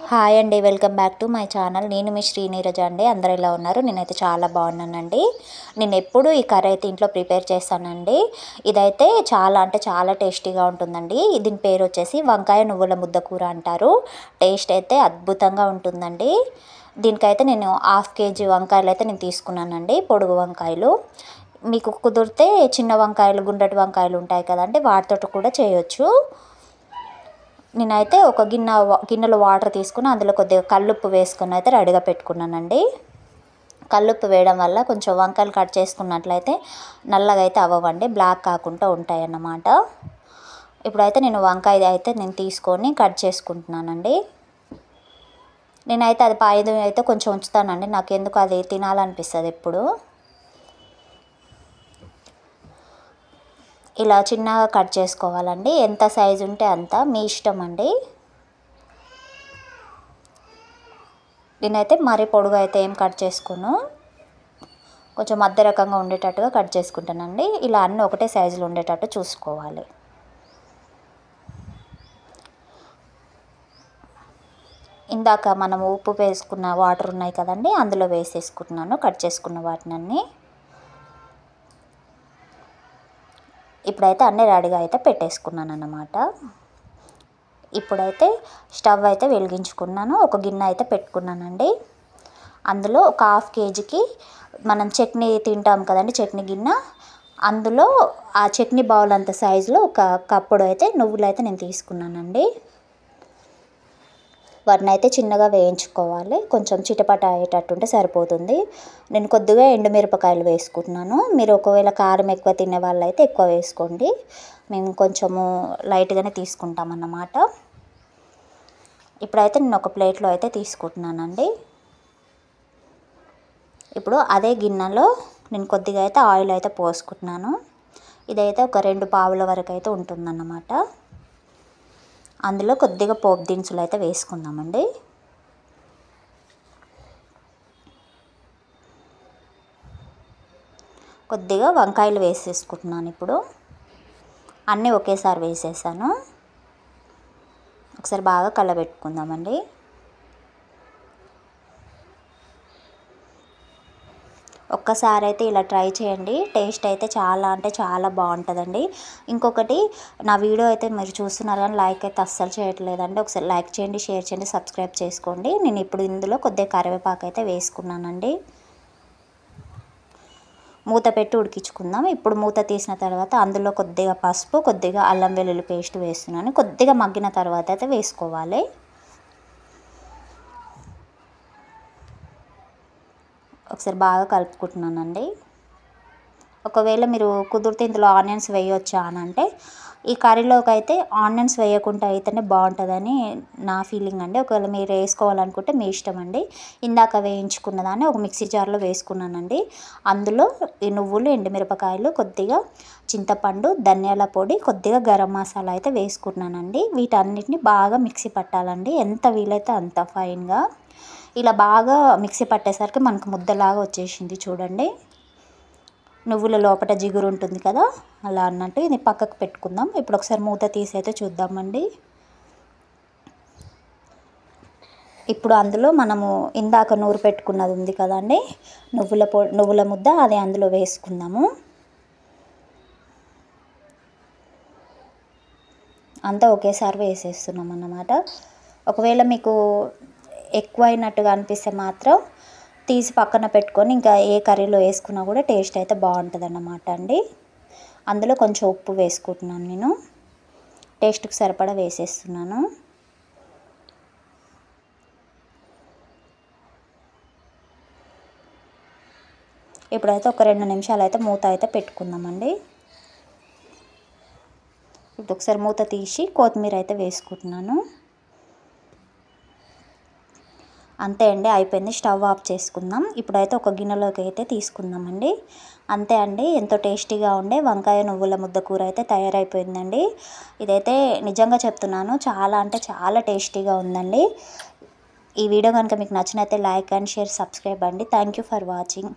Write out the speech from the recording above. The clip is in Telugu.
హాయ్ అండి, welcome back to my channel. నేను మీ శ్రీనీరజ అండి. అందరూ ఎలా ఉన్నారు? నేనైతే చాలా బాగున్నానండి. నేను ఎప్పుడు ఈ కర్రీ అయితే ఇంట్లో ప్రిపేర్ చేస్తానండి. ఇదైతే చాలా అంటే చాలా టేస్టీగా ఉంటుందండి. దీని పేరు వచ్చేసి వంకాయ నువ్వుల ముద్ద కూర అంటారు. టేస్ట్ అయితే అద్భుతంగా ఉంటుందండి. దీనికైతే నేను 1/2 kg వంకాయలు అయితే నేను తీసుకున్నానండి, పొడుగు వంకాయలు. మీకు కుదిరితే చిన్న వంకాయలు, గుండ్రటి వంకాయలు ఉంటాయి కదండి, వాటితో కూడా చేయొచ్చు. నేనైతే ఒక గిన్నెలో వాటర్ తీసుకుని అందులో కొద్దిగా కల్లుప్పు వేసుకొని అయితే రెడీగా పెట్టుకున్నానండి. కల్లుప్పు వేయడం వల్ల కొంచెం వంకాయలు కట్ చేసుకున్నట్లయితే నల్లగా అయితే అవ్వవండి, బ్లాక్ కాకుండా ఉంటాయి అన్నమాట. ఇప్పుడైతే నేను వంకాయ అయితే నేను తీసుకొని కట్ చేసుకుంటున్నానండి. నేనైతే అది పైన అయితే కొంచెం ఉంచుతానండి, నాకు ఎందుకు అది తినాలనిపిస్తుంది ఎప్పుడు. ఇలా చిన్నగా కట్ చేసుకోవాలండి, ఎంత సైజు ఉంటే అంత మీ ఇష్టం అండి. నేనైతే మరీ పొడుగు అయితే ఏం కట్ చేసుకోను, కొంచెం మధ్య రకంగా ఉండేటట్టుగా కట్ చేసుకుంటానండి. ఇలా అన్నీ ఒకటే సైజులో ఉండేటట్టు చూసుకోవాలి. ఇందాక మనం ఉప్పు వేసుకున్న వాటర్ ఉన్నాయి కదండి, అందులో వేసేసుకుంటున్నాను కట్ చేసుకున్న వాటినన్నీ. ఇప్పుడైతే అన్నీ రెడీగా అయితే పెట్టేసుకున్నాను అన్నమాట. ఇప్పుడైతే స్టవ్ అయితే వెలిగించుకున్నాను, ఒక గిన్నె అయితే పెట్టుకున్నానండి. అందులో ఒక 1/2 kgకి మనం చట్నీ తింటాం కదండి, చట్నీ గిన్నె, అందులో ఆ చట్నీ బౌల్ అంత సైజులో ఒక కప్పుడు అయితే నువ్వులు అయితే నేను తీసుకున్నానండి. వాటిని అయితే చిన్నగా వేయించుకోవాలి, కొంచెం చిటపట అయ్యేటట్టు ఉంటే సరిపోతుంది. నేను కొద్దిగా ఎండుమిరపకాయలు వేసుకుంటున్నాను. మీరు ఒకవేళ కారం ఎక్కువ తినే వాళ్ళు అయితే ఎక్కువ వేసుకోండి. మేము కొంచెము లైట్గానే తీసుకుంటాం అన్నమాట. ఇప్పుడైతే నేను ఒక ప్లేట్లో అయితే తీసుకుంటున్నానండి. ఇప్పుడు అదే గిన్నెలో నేను కొద్దిగా అయితే ఆయిల్ అయితే పోసుకుంటున్నాను. ఇదైతే ఒక 2 పావుల వరకు అయితే ఉంటుందన్నమాట. అందులో కొద్దిగా పోపు దినుసులు అయితే వేసుకుందామండి. కొద్దిగా వంకాయలు వేసేసుకుంటున్నాను. ఇప్పుడు అన్నీ ఒకేసారి వేసేసాను. ఒకసారి బాగా కలబెట్టుకుందామండి. ఒక్కసారి అయితే ఇలా ట్రై చేయండి, టేస్ట్ అయితే చాలా అంటే చాలా బాగుంటుందండి. ఇంకొకటి, నా వీడియో అయితే మీరు చూస్తున్నారు కానీ లైక్ అయితే అస్సలు చేయట్లేదండి. ఒకసారి లైక్ చేయండి, షేర్ చేయండి, సబ్స్క్రైబ్ చేసుకోండి. నేను ఇప్పుడు ఇందులో కొద్దిగా కరివేపాకు అయితే వేసుకున్నానండి. మూత పెట్టి ఉడికించుకుందాం. ఇప్పుడు మూత తీసిన తర్వాత అందులో కొద్దిగా పసుపు, కొద్దిగా అల్లం వెల్లుల్లి పేస్ట్ వేస్తున్నాను. కొద్దిగా మగ్గిన తర్వాత అయితే వేసుకోవాలి. ఒకసారి బాగా కలుపుకుంటున్నానండి. ఒకవేళ మీరు కుదిరితే ఇందులో ఆనియన్స్ వేయొచ్చా అని అంటే, ఈ కర్రీలోకి అయితే ఆనియన్స్ వేయకుండా అయితేనే బాగుంటుందని నా ఫీలింగ్ అండి. ఒకవేళ మీరు వేసుకోవాలనుకుంటే మీ ఇష్టం అండి. ఇందాక వేయించుకున్న దాన్ని ఒక మిక్సీ జార్లో వేసుకున్నానండి. అందులో ఈ నువ్వులు, ఎండుమిరపకాయలు, కొద్దిగా చింతపండు, ధనియాల పొడి, కొద్దిగా గరం మసాలా అయితే వేసుకున్నానండి. వీటన్నిటిని బాగా మిక్సీ పట్టాలండి, ఎంత వీలైతే అంత ఫైన్గా. ఇలా బాగా మిక్సీ పట్టేసరికి మనకు ముద్దలాగా వచ్చేసింది చూడండి. నువ్వుల లోపల జిగురు ఉంటుంది కదా, అలా అన్నట్టు. ఇది పక్కకు పెట్టుకుందాం. ఇప్పుడు ఒకసారి మూత తీసి అయితే చూద్దామండి. ఇప్పుడు అందులో మనము ఇందాక నూరు పెట్టుకున్నది ఉంది కదండి, నువ్వుల ముద్ద, అది అందులో వేసుకుందాము. అంతా ఒకేసారి వేసేస్తున్నాం అన్నమాట. ఒకవేళ మీకు ఎక్కువైనట్టుగా అనిపిస్తే మాత్రం తీసి పక్కన పెట్టుకొని ఇంకా ఏ కర్రీలో వేసుకున్నా కూడా టేస్ట్ అయితే బాగుంటుంది అన్నమాట అండి. అందులో కొంచెం ఉప్పు వేసుకుంటున్నాను, నేను టేస్ట్కి సరిపడా వేసేస్తున్నాను. ఇప్పుడైతే ఒక 2 నిమిషాలు అయితే మూత అయితే పెట్టుకుందామండి. ఇప్పుడు ఒకసారి మూత తీసి కొత్తిమీర అయితే వేసుకుంటున్నాను. అంతే అండి, అయిపోయింది. స్టవ్ ఆఫ్ చేసుకుందాం. ఇప్పుడైతే ఒక గిన్నెలోకి అయితే తీసుకుందామండి. అంతే అండి, ఎంతో టేస్టీగా ఉండే వంకాయ నువ్వుల ముద్ద కూర అయితే తయారైపోయిందండి. ఇదైతే నిజంగా చెప్తున్నాను, చాలా అంటే చాలా టేస్టీగా ఉందండి. ఈ వీడియో కనుక మీకు నచ్చినైతే లైక్ అండ్ షేర్, సబ్స్క్రైబ్ అండి. Thank you for watching.